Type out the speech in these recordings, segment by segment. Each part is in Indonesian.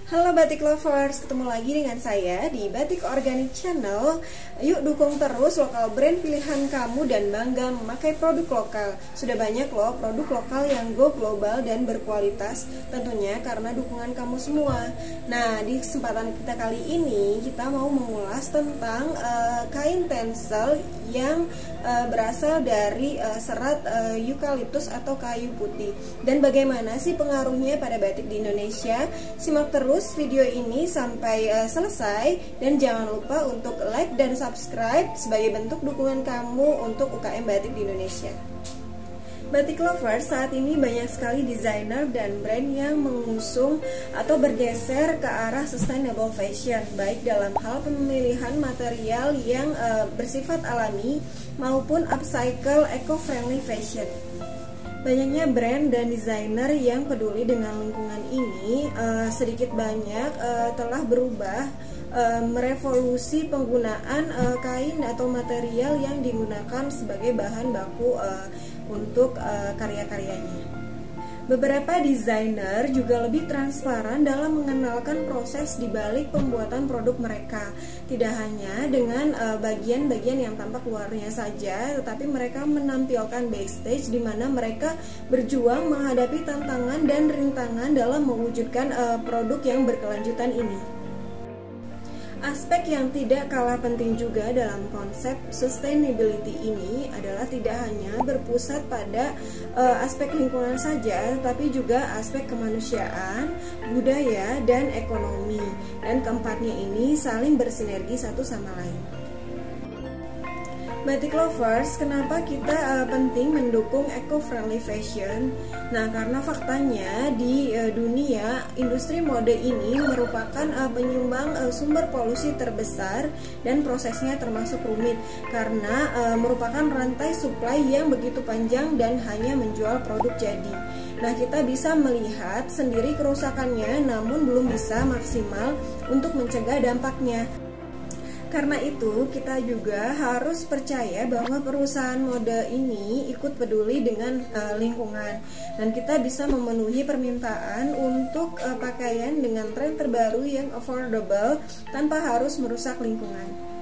Halo Batik Lovers, ketemu lagi dengan saya di Batik Organik Channel. Yuk dukung terus lokal brand pilihan kamu dan bangga memakai produk lokal. Sudah banyak loh produk lokal yang go global dan berkualitas, tentunya karena dukungan kamu semua. Nah, di kesempatan kita kali ini kita mau mengulas tentang kain tencel yang berasal dari serat eukaliptus atau kayu putih. Dan bagaimana sih pengaruhnya pada batik di Indonesia? Simak terus video ini sampai selesai, dan jangan lupa untuk like dan subscribe sebagai bentuk dukungan kamu untuk UKM batik di Indonesia. Batik lovers, saat ini banyak sekali desainer dan brand yang mengusung atau bergeser ke arah sustainable fashion, baik dalam hal pemilihan material yang bersifat alami maupun upcycle eco-friendly fashion. Banyaknya brand dan desainer yang peduli dengan lingkungan ini sedikit banyak telah berubah, merevolusi penggunaan kain atau material yang digunakan sebagai bahan baku untuk karya-karyanya. Beberapa desainer juga lebih transparan dalam mengenalkan proses di balik pembuatan produk mereka. Tidak hanya dengan bagian-bagian yang tampak luarnya saja, tetapi mereka menampilkan backstage di mana mereka berjuang menghadapi tantangan dan rintangan dalam mewujudkan produk yang berkelanjutan ini. Aspek yang tidak kalah penting juga dalam konsep sustainability ini adalah tidak hanya berpusat pada aspek lingkungan saja, tapi juga aspek kemanusiaan, budaya, dan ekonomi. Dan keempatnya ini saling bersinergi satu sama lain. Batik lovers, kenapa kita penting mendukung eco-friendly fashion? Nah, karena faktanya di dunia industri mode ini merupakan penyumbang sumber polusi terbesar, dan prosesnya termasuk rumit karena merupakan rantai supply yang begitu panjang dan hanya menjual produk jadi. Nah, kita bisa melihat sendiri kerusakannya, namun belum bisa maksimal untuk mencegah dampaknya. Karena itu, kita juga harus percaya bahwa perusahaan mode ini ikut peduli dengan lingkungan, dan kita bisa memenuhi permintaan untuk pakaian dengan tren terbaru yang affordable tanpa harus merusak lingkungan.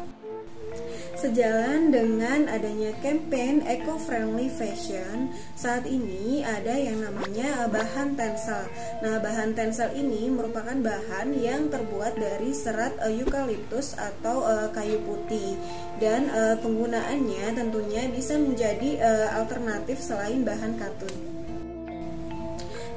Sejalan dengan adanya campaign eco-friendly fashion, saat ini ada yang namanya bahan tencel. Nah, bahan tencel ini merupakan bahan yang terbuat dari serat eukaliptus atau kayu putih, dan penggunaannya tentunya bisa menjadi alternatif selain bahan katun.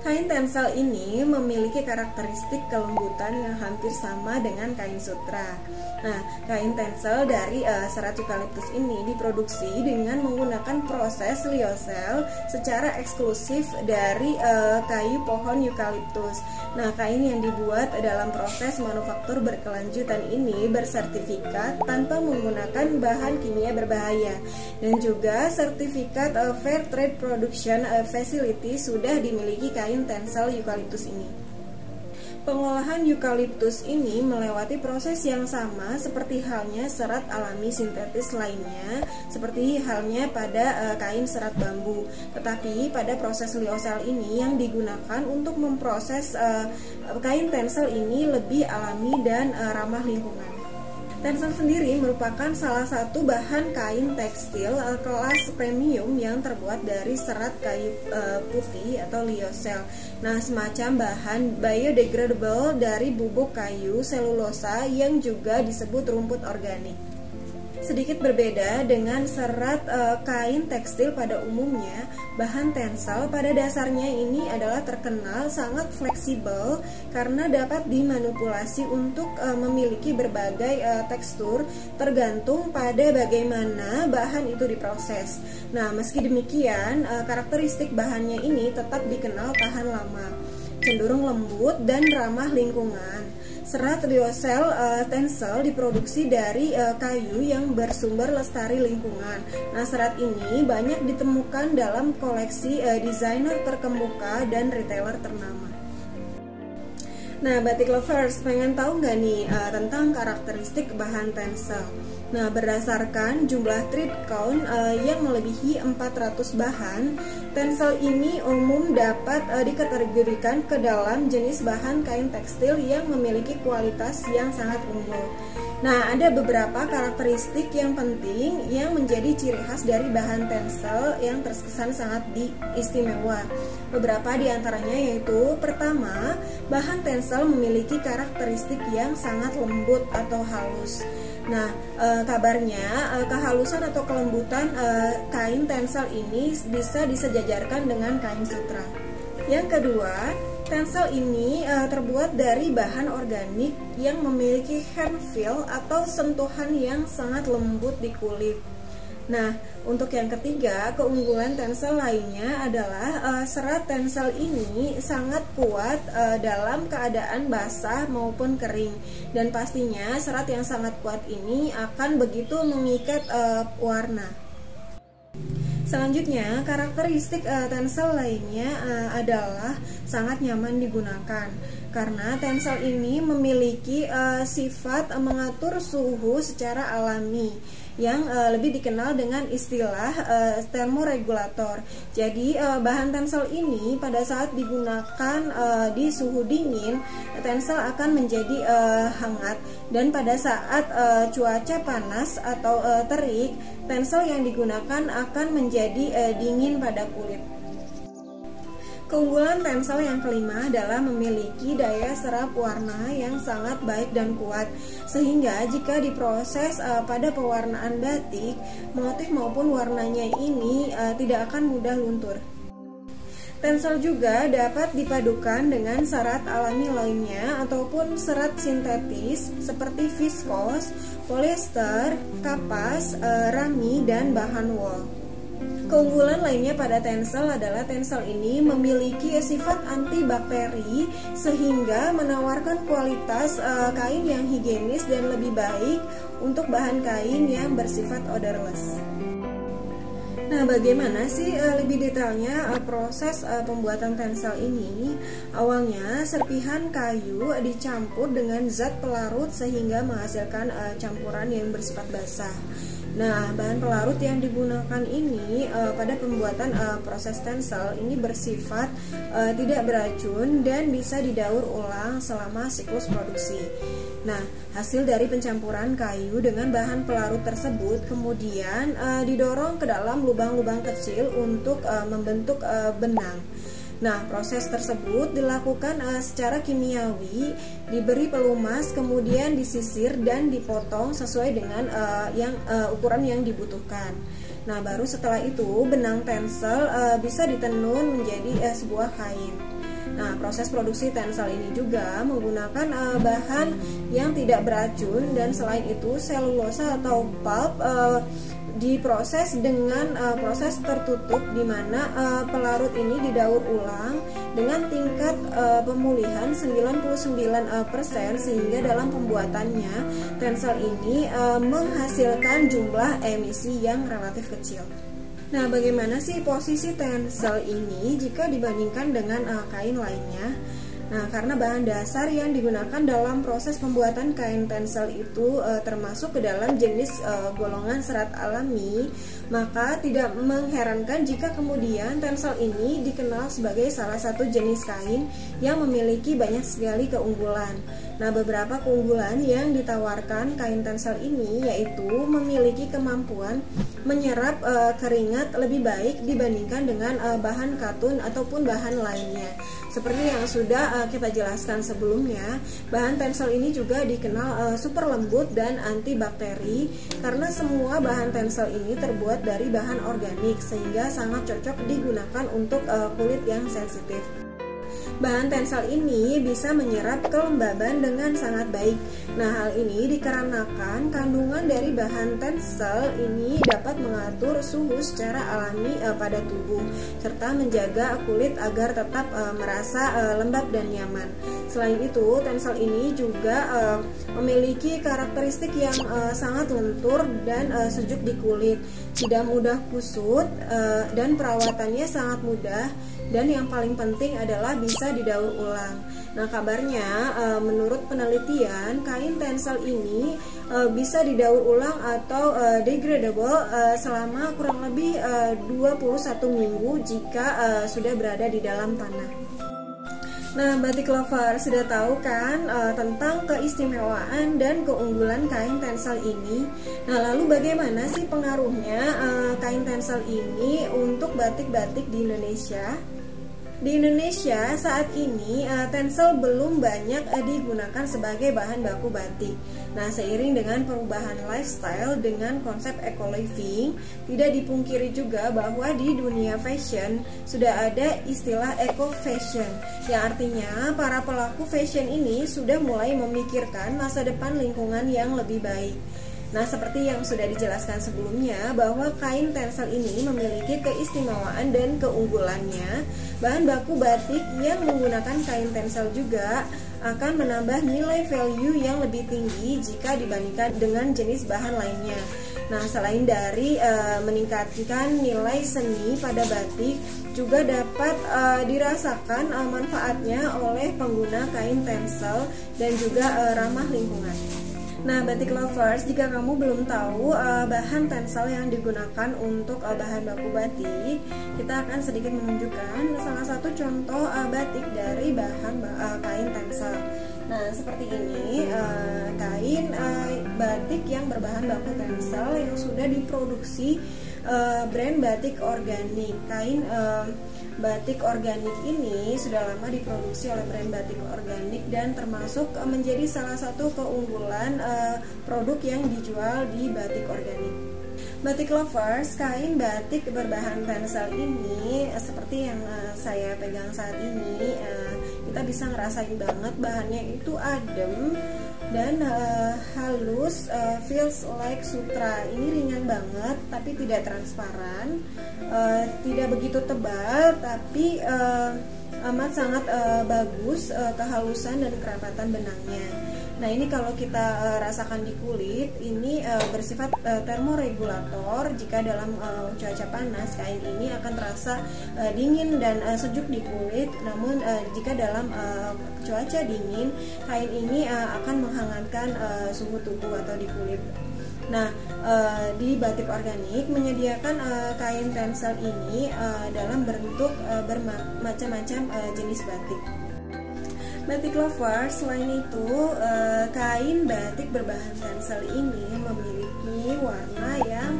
Kain tencel ini memiliki karakteristik kelembutan yang hampir sama dengan kain sutra. Nah, kain tencel dari serat eukaliptus ini diproduksi dengan menggunakan proses lyocell secara eksklusif dari kayu pohon eukaliptus. Nah, kain yang dibuat dalam proses manufaktur berkelanjutan ini bersertifikat tanpa menggunakan bahan kimia berbahaya, dan juga sertifikat Fair Trade Production Facility sudah dimiliki kain tencel eukaliptus ini. Pengolahan eukaliptus ini melewati proses yang sama seperti halnya serat alami sintetis lainnya, seperti halnya pada kain serat bambu. Tetapi pada proses lyocell ini yang digunakan untuk memproses kain tencel ini lebih alami dan ramah lingkungan. Tencel sendiri merupakan salah satu bahan kain tekstil kelas premium yang terbuat dari serat kayu putih atau lyocell. Nah, semacam bahan biodegradable dari bubuk kayu selulosa yang juga disebut rumput organik. Sedikit berbeda dengan serat kain tekstil pada umumnya, bahan tencel pada dasarnya ini adalah terkenal sangat fleksibel karena dapat dimanipulasi untuk memiliki berbagai tekstur tergantung pada bagaimana bahan itu diproses. Nah, meski demikian, karakteristik bahannya ini tetap dikenal tahan lama, cenderung lembut dan ramah lingkungan. Serat lyocell tencel diproduksi dari kayu yang bersumber lestari lingkungan. Nah, serat ini banyak ditemukan dalam koleksi desainer terkemuka dan retailer ternama. Nah, batik lovers, pengen tahu nggak nih tentang karakteristik bahan tencel? Nah, berdasarkan jumlah thread count yang melebihi 400 bahan, Tencel ini umum dapat dikategorikan ke dalam jenis bahan kain tekstil yang memiliki kualitas yang sangat unggul. Nah, ada beberapa karakteristik yang penting yang menjadi ciri khas dari bahan tencel yang terkesan sangat istimewa. Beberapa di antaranya yaitu, pertama, bahan tencel memiliki karakteristik yang sangat lembut atau halus. Nah, kabarnya kehalusan atau kelembutan kain tencel ini bisa disejajarkan dengan kain sutra. Yang kedua, tencel ini terbuat dari bahan organik yang memiliki hand feel atau sentuhan yang sangat lembut di kulit. Nah, untuk yang ketiga, keunggulan tencel lainnya adalah serat tencel ini sangat kuat dalam keadaan basah maupun kering, dan pastinya serat yang sangat kuat ini akan begitu mengikat warna. Selanjutnya, karakteristik tencel lainnya adalah sangat nyaman digunakan karena tencel ini memiliki sifat mengatur suhu secara alami yang lebih dikenal dengan istilah termoregulator. Jadi bahan tencel ini pada saat digunakan di suhu dingin, tencel akan menjadi hangat, dan pada saat cuaca panas atau terik, tencel yang digunakan akan menjadi dingin pada kulit. Keunggulan tencel yang kelima adalah memiliki daya serap warna yang sangat baik dan kuat, sehingga jika diproses pada pewarnaan batik, motif maupun warnanya ini tidak akan mudah luntur. Tencel juga dapat dipadukan dengan serat alami lainnya ataupun serat sintetis seperti viskos, polyester, kapas, rami, dan bahan wol. Keunggulan lainnya pada tencel adalah tencel ini memiliki sifat antibakteri sehingga menawarkan kualitas kain yang higienis dan lebih baik untuk bahan kain yang bersifat odorless. Nah, bagaimana sih lebih detailnya proses pembuatan tencel ini? Awalnya serpihan kayu dicampur dengan zat pelarut sehingga menghasilkan campuran yang bersifat basah. Nah, bahan pelarut yang digunakan ini pada pembuatan proses tencel ini bersifat tidak beracun dan bisa didaur ulang selama siklus produksi. Nah, hasil dari pencampuran kayu dengan bahan pelarut tersebut kemudian didorong ke dalam lubang-lubang kecil untuk membentuk benang. Nah, proses tersebut dilakukan secara kimiawi, diberi pelumas, kemudian disisir dan dipotong sesuai dengan ukuran yang dibutuhkan. Nah, baru setelah itu benang tencel bisa ditenun menjadi sebuah kain. Nah, proses produksi tencel ini juga menggunakan bahan yang tidak beracun, dan selain itu selulosa atau pulp diproses dengan proses tertutup di mana pelarut ini didaur ulang dengan tingkat pemulihan 99% sehingga dalam pembuatannya tencel ini menghasilkan jumlah emisi yang relatif kecil. Nah, bagaimana sih posisi tencel ini jika dibandingkan dengan kain lainnya? Nah, karena bahan dasar yang digunakan dalam proses pembuatan kain tencel itu termasuk ke dalam jenis golongan serat alami, maka tidak mengherankan jika kemudian tencel ini dikenal sebagai salah satu jenis kain yang memiliki banyak sekali keunggulan. Nah, beberapa keunggulan yang ditawarkan kain tencel ini yaitu memiliki kemampuan menyerap keringat lebih baik dibandingkan dengan bahan katun ataupun bahan lainnya. Seperti yang sudah kita jelaskan sebelumnya, bahan tencel ini juga dikenal super lembut dan antibakteri karena semua bahan tencel ini terbuat dari bahan organik sehingga sangat cocok digunakan untuk kulit yang sensitif. Bahan tencel ini bisa menyerap kelembaban dengan sangat baik. Nah, hal ini dikarenakan kandungan dari bahan tencel ini dapat mengatur suhu secara alami pada tubuh serta menjaga kulit agar tetap merasa lembab dan nyaman. Selain itu, tencel ini juga memiliki karakteristik yang sangat lentur dan sejuk di kulit, tidak mudah kusut, dan perawatannya sangat mudah. dan yang paling penting adalah bisa didaur ulang. Nah, kabarnya menurut penelitian kain tencel ini bisa didaur ulang atau degradable selama kurang lebih 21 minggu jika sudah berada di dalam tanah. Nah, batik lover sudah tahu kan tentang keistimewaan dan keunggulan kain tencel ini. Nah, lalu bagaimana sih pengaruhnya kain tencel ini untuk batik-batik di Indonesia? Di Indonesia saat ini tencel belum banyak digunakan sebagai bahan baku batik. Nah, seiring dengan perubahan lifestyle dengan konsep eco-living, tidak dipungkiri juga bahwa di dunia fashion sudah ada istilah eco-fashion, yang artinya para pelaku fashion ini sudah mulai memikirkan masa depan lingkungan yang lebih baik. Nah, seperti yang sudah dijelaskan sebelumnya bahwa kain tencel ini memiliki keistimewaan dan keunggulannya. Bahan baku batik yang menggunakan kain tencel juga akan menambah nilai value yang lebih tinggi jika dibandingkan dengan jenis bahan lainnya. Nah, selain dari meningkatkan nilai seni pada batik, juga dapat dirasakan manfaatnya oleh pengguna kain tencel dan juga ramah lingkungan. Nah, batik lovers, jika kamu belum tahu bahan tencel yang digunakan untuk bahan baku batik, kita akan sedikit menunjukkan salah satu contoh batik dari bahan kain tencel. Nah, seperti ini kain batik yang berbahan baku tencel yang sudah diproduksi brand batik organik. Kain batik organik ini sudah lama diproduksi oleh brand batik organik dan termasuk menjadi salah satu keunggulan produk yang dijual di batik organik. Batik lovers, kain batik berbahan tencel ini seperti yang saya pegang saat ini, kita bisa ngerasain banget bahannya itu adem dan halus, feels like sutra. Ini ringan banget tapi tidak transparan, tidak begitu tebal tapi amat sangat bagus kehalusan dan kerapatan benangnya. Nah, ini kalau kita rasakan di kulit, ini bersifat termoregulator. Jika dalam cuaca panas, kain ini akan terasa dingin dan sejuk di kulit. Namun jika dalam cuaca dingin, kain ini akan menghangatkan suhu tubuh atau di kulit. Nah, di batik organik menyediakan kain tencel ini dalam bentuk bermacam-macam jenis batik. Batik lovers, selain itu kain batik berbahan tencel ini memiliki warna yang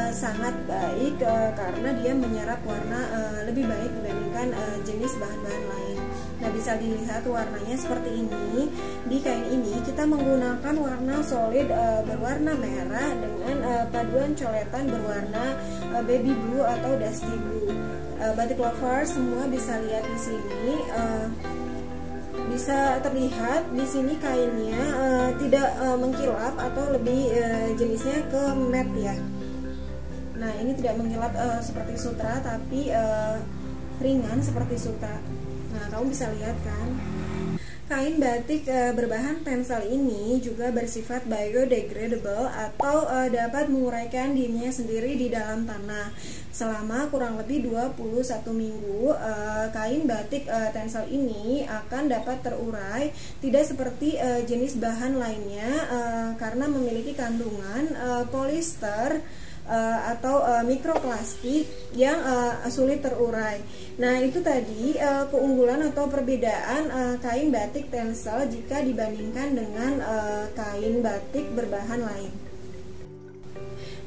sangat baik karena dia menyerap warna lebih baik dibandingkan jenis bahan-bahan lain. Nah, bisa dilihat warnanya seperti ini. Di kain ini kita menggunakan warna solid berwarna merah dengan paduan coretan berwarna baby blue atau dusty blue. Batik lovers semua bisa lihat di sini. Bisa terlihat di sini kainnya tidak mengkilap atau lebih jenisnya ke matte ya. Nah, ini tidak mengkilap seperti sutra tapi ringan seperti sutra. Nah, kamu bisa lihat kan. Kain batik berbahan tencel ini juga bersifat biodegradable atau dapat menguraikan dirinya sendiri di dalam tanah. Selama kurang lebih 21 minggu, kain batik tencel ini akan dapat terurai, tidak seperti jenis bahan lainnya karena memiliki kandungan polister atau mikroplastik yang sulit terurai. Nah, itu tadi keunggulan atau perbedaan kain batik tencel jika dibandingkan dengan kain batik berbahan lain.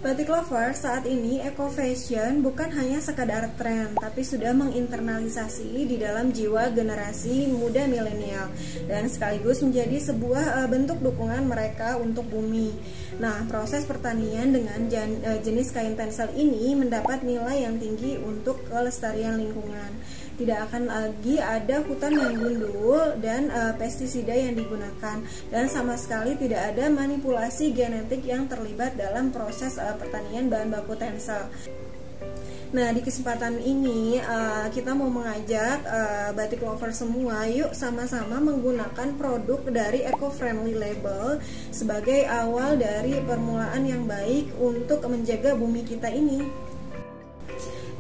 Batik lovers, saat ini eco fashion bukan hanya sekadar tren, tapi sudah menginternalisasi di dalam jiwa generasi muda milenial dan sekaligus menjadi sebuah bentuk dukungan mereka untuk bumi. Nah, proses pertanian dengan jenis kain tencel ini mendapat nilai yang tinggi untuk kelestarian lingkungan. Tidak akan lagi ada hutan yang gundul dan pestisida yang digunakan, dan sama sekali tidak ada manipulasi genetik yang terlibat dalam proses pertanian bahan baku tencel. Nah, di kesempatan ini kita mau mengajak batik lover semua, yuk sama-sama menggunakan produk dari eco-friendly label sebagai awal dari permulaan yang baik untuk menjaga bumi kita ini.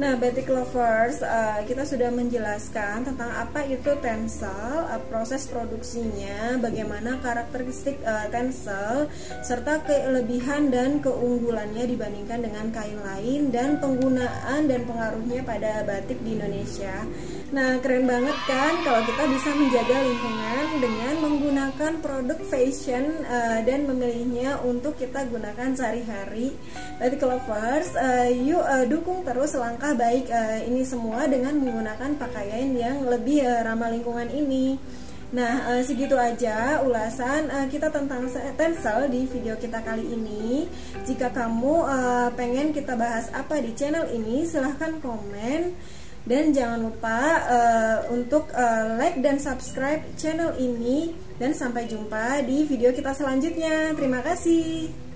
Nah, batik lovers, kita sudah menjelaskan tentang apa itu tencel, proses produksinya, bagaimana karakteristik tencel, serta kelebihan dan keunggulannya dibandingkan dengan kain lain, dan penggunaan dan pengaruhnya pada batik di Indonesia. Nah, keren banget kan kalau kita bisa menjaga lingkungan dengan menggunakan produk fashion dan memilihnya untuk kita gunakan sehari-hari. Batik lovers, yuk dukung terus langkah baik ini semua dengan menggunakan pakaian yang lebih ramah lingkungan ini. Nah, segitu aja ulasan kita tentang tencel di video kita kali ini. Jika kamu pengen kita bahas apa di channel ini, silahkan komen. Dan jangan lupa untuk like dan subscribe channel ini. Dan sampai jumpa di video kita selanjutnya. Terima kasih.